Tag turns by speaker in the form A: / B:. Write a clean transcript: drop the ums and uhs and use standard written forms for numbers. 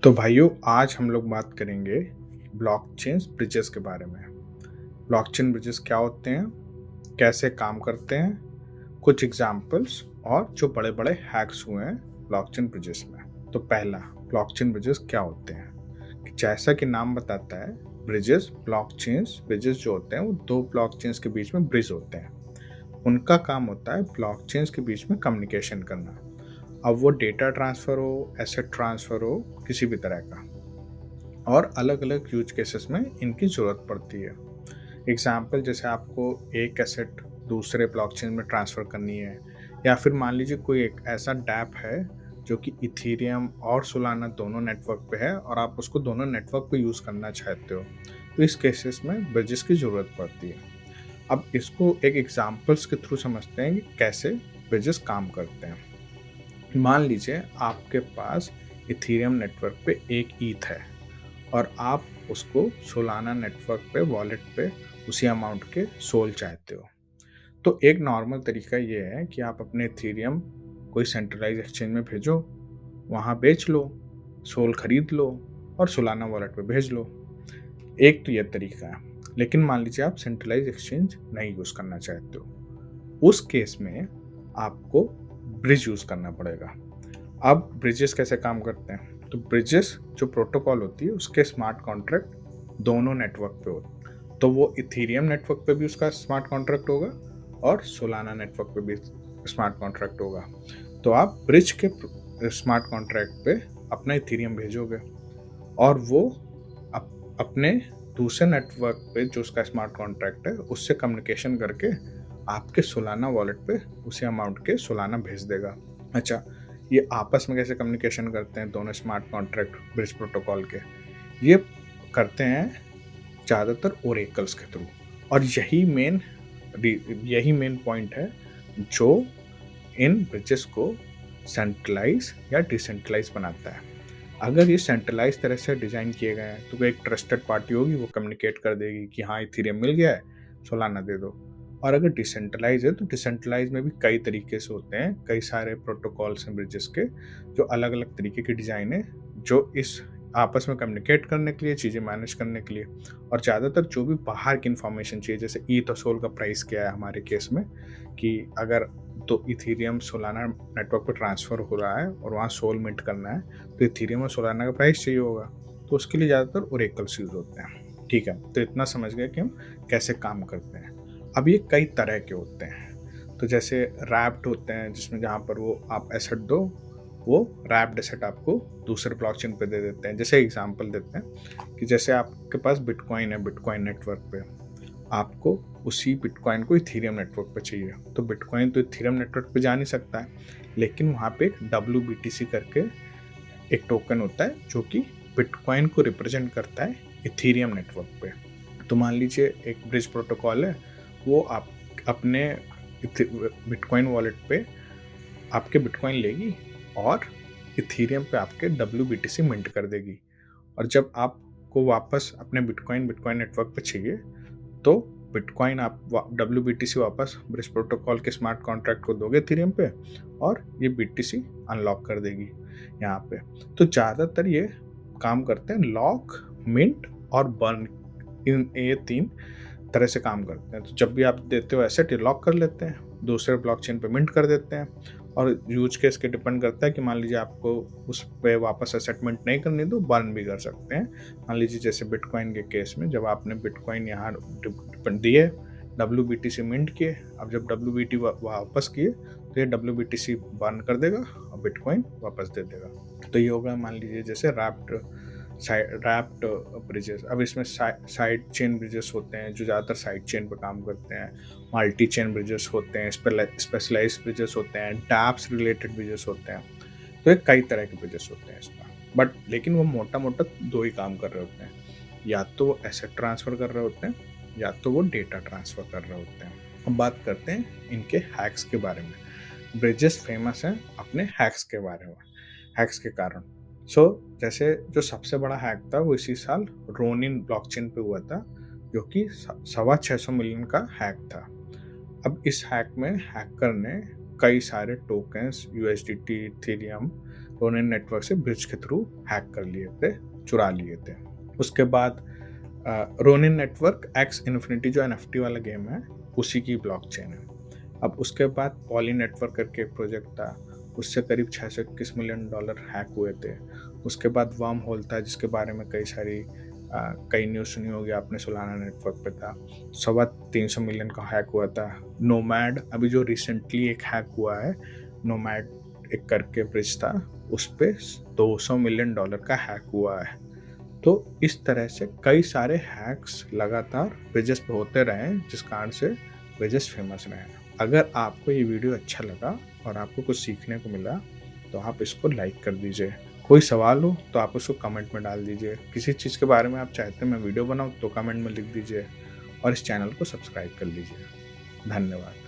A: तो भाइयों, आज हम लोग बात करेंगे ब्लॉकचेन ब्रिजेस के बारे में। ब्लॉकचेन ब्रिजेस क्या होते हैं, कैसे काम करते हैं, कुछ एग्जाम्पल्स और जो बड़े बड़े हैक्स हुए हैं ब्लॉकचेन ब्रिजेस में। तो पहला, ब्लॉकचेन ब्रिजेस क्या होते हैं। जैसा कि नाम बताता है, ब्रिजेस ब्रिजेस जो होते हैं वो दो ब्लॉकचेन्स के बीच में ब्रिज होते हैं। उनका काम होता है ब्लॉकचेन्स के बीच में कम्युनिकेशन करना। अब वो डेटा ट्रांसफ़र हो, एसेट ट्रांसफ़र हो, किसी भी तरह का, और अलग अलग यूज केसेस में इनकी ज़रूरत पड़ती है। एग्जाम्पल, जैसे आपको एक एसेट दूसरे ब्लॉकचेन में ट्रांसफ़र करनी है, या फिर मान लीजिए कोई एक ऐसा डैप है जो कि इथीरियम और सोलाना दोनों नेटवर्क पे है और आप उसको दोनों नेटवर्क पे यूज़ करना चाहते हो, तो इस केसेस में ब्रिजेस की ज़रूरत पड़ती है। अब इसको एक एग्जाम्पल्स के थ्रू समझते हैं कि कैसे ब्रिजेस काम करते हैं। मान लीजिए आपके पास इथीरियम नेटवर्क पे एक ईथ है और आप उसको सोलाना नेटवर्क पे वॉलेट पे उसी अमाउंट के सोल चाहते हो। तो एक नॉर्मल तरीका ये है कि आप अपने इथीरियम कोई सेंट्रलाइज एक्सचेंज में भेजो, वहाँ बेच लो, सोल खरीद लो और सोलाना वॉलेट पे भेज लो। एक तो ये तरीका है। लेकिन मान लीजिए आप सेंट्रलाइज एक्सचेंज नहीं यूज़ करना चाहते हो, उस केस में आपको ब्रिज यूज़ करना पड़ेगा। अब ब्रिजेस कैसे काम करते हैं, तो ब्रिजेस जो प्रोटोकॉल होती है उसके स्मार्ट कॉन्ट्रैक्ट दोनों नेटवर्क पे होते हैं। तो वो इथीरियम नेटवर्क पे भी उसका स्मार्ट कॉन्ट्रैक्ट होगा और सोलाना नेटवर्क पे भी स्मार्ट कॉन्ट्रैक्ट होगा। तो आप ब्रिज के स्मार्ट कॉन्ट्रैक्ट पे अपना इथीरियम भेजोगे और वो अपने दूसरे नेटवर्क पे जो उसका स्मार्ट कॉन्ट्रैक्ट है उससे कम्युनिकेशन करके आपके सोलाना वॉलेट पे उसी अमाउंट के सोलाना भेज देगा। अच्छा, ये आपस में कैसे कम्युनिकेशन करते हैं दोनों स्मार्ट कॉन्ट्रैक्ट ब्रिज प्रोटोकॉल के, ये करते हैं ज़्यादातर ओरेकल्स के थ्रू। और यही मेन पॉइंट है जो इन ब्रिजेस को सेंट्रलाइज या डिसेंट्रलाइज बनाता है। अगर ये सेंट्रलाइज तरह से डिज़ाइन किए गए हैं तो एक ट्रस्टेड पार्टी होगी, वो कम्युनिकेट कर देगी कि हाँ इथीरियम मिल गया है, सोलाना दे दो। और अगर डिसेंट्रलाइज है तो डिसेंट्रलाइज में भी कई तरीके से होते हैं, कई सारे प्रोटोकॉल्स हैं ब्रिजेस के जो अलग अलग तरीके की डिज़ाइन है, जो इस आपस में कम्युनिकेट करने के लिए, चीज़ें मैनेज करने के लिए, और ज़्यादातर जो भी बाहर की इन्फॉर्मेशन चाहिए, जैसे ईथ और सोल का प्राइस क्या है हमारे केस में, कि अगर तो इथीरियम सोलाना नेटवर्क पर ट्रांसफ़र हो रहा है और वहाँ सोल मिंट करना है, तो इथीरियम और सोलाना का प्राइस चाहिए होगा, तो उसके लिए ज़्यादातर ओरेकल्स यूज़ होते हैं। ठीक है, तो इतना समझ गए कि हम कैसे काम करते हैं। अब ये कई तरह के होते हैं। तो जैसे रैप्ड होते हैं, जिसमें जहाँ पर वो आप एसेट दो, वो रैप्ड एसेट आपको दूसरे ब्लॉकचेन पे दे देते हैं। जैसे एग्जांपल देते हैं कि जैसे आपके पास बिटकॉइन है, बिटकॉइन नेटवर्क पे आपको उसी बिटकॉइन को इथीरियम नेटवर्क पे चाहिए, तो बिटकॉइन तो इथीरियम नेटवर्क पे जा नहीं सकता है, लेकिन वहाँ पे एक WBTC करके एक टोकन होता है जो कि बिटकॉइन को रिप्रेजेंट करता है इथीरियम नेटवर्क पे। तो मान लीजिए एक ब्रिज प्रोटोकॉल है, वो आप अपने बिटकॉइन वॉलेट पे आपके बिटकॉइन लेगी और इथीरियम पे आपके WBTC मिंट कर देगी। और जब आपको वापस अपने बिटकॉइन नेटवर्क पे चाहिए, तो बिटकॉइन आप WBTC वापस ब्रिज प्रोटोकॉल के स्मार्ट कॉन्ट्रैक्ट को दोगे इथीरियम पे और ये BTC अनलॉक कर देगी यहाँ पे। तो ज़्यादातर ये काम करते हैं लॉक, मिंट और बर्न, इन ये 3 तरह से काम करते हैं। तो जब भी आप देते हो एसेट, ये लॉक कर लेते हैं, दूसरे ब्लॉकचेन पे मिंट कर देते हैं। और यूज केस के डिपेंड करता है कि मान लीजिए आपको उस पे वापस असेटमेंट नहीं करनी, तो बर्न भी कर सकते हैं। मान लीजिए जैसे बिटकॉइन के केस में, जब आपने बिटकॉइन यहाँ दिए, WBTC मिंट किए, अब जब WBT वापस किए तो ये WBTC बर्न कर देगा और बिटकॉइन वापस दे देगा। तो ये होगा मान लीजिए जैसे रैप्ड ब्रिजेस। अब इसमें साइड चेन ब्रिजेस होते हैं जो ज़्यादातर साइड चेन पर काम करते हैं, मल्टी चेन ब्रिजेस होते हैं, स्पेशलाइज ब्रिजेस होते हैं, डैप्स रिलेटेड ब्रिजेस होते हैं। तो ये कई तरह के ब्रिजेस होते हैं इसमें, बट लेकिन वो मोटा मोटा 2 ही काम कर रहे होते हैं, या तो वो एसेट ट्रांसफ़र कर रहे होते हैं या तो वो डेटा ट्रांसफ़र कर रहे होते हैं। अब बात करते हैं इनके हैक्स के बारे में। ब्रिजेस फेमस हैं अपने हैक्स के बारे में, हैक्स के कारण। जैसे जो सबसे बड़ा हैक था वो इसी साल रोनिन ब्लॉकचेन पे हुआ था, जो कि 625 मिलियन का हैक था। अब इस हैक में हैकर ने कई सारे tokens, USDT, Ethereum, Ronin network से ब्रिज के थ्रू हैक कर लिए थे, चुरा लिए थे। उसके बाद रोनिन नेटवर्क एक्स इन्फिनिटी जो एनएफटी वाला गेम है उसी की ब्लॉकचेन है। अब उसके बाद पॉली नेटवर्क करके एक प्रोजेक्ट था, उससे करीब 621 मिलियन डॉलर हैक हुए थे। उसके बाद वर्म होल था जिसके बारे में कई न्यूज़ सुनी होगी आपने, सोलाना नेटवर्क पे था, 350 मिलियन का हैक हुआ था। नोमैड अभी जो रिसेंटली एक हैक हुआ है, नोमैड एक करके ब्रिज था, उस पे 200 मिलियन डॉलर का हैक हुआ है। तो इस तरह से कई सारे हैक्स लगातार ब्रिजेस पे होते रहे जिस कारण से ब्रिजेस फेमस रहे। अगर आपको ये वीडियो अच्छा लगा और आपको कुछ सीखने को मिला तो आप इसको लाइक कर दीजिए। कोई सवाल हो तो आप उसको कमेंट में डाल दीजिए। किसी चीज़ के बारे में आप चाहते हैं मैं वीडियो बनाऊँ तो कमेंट में लिख दीजिए और इस चैनल को सब्सक्राइब कर लीजिए। धन्यवाद।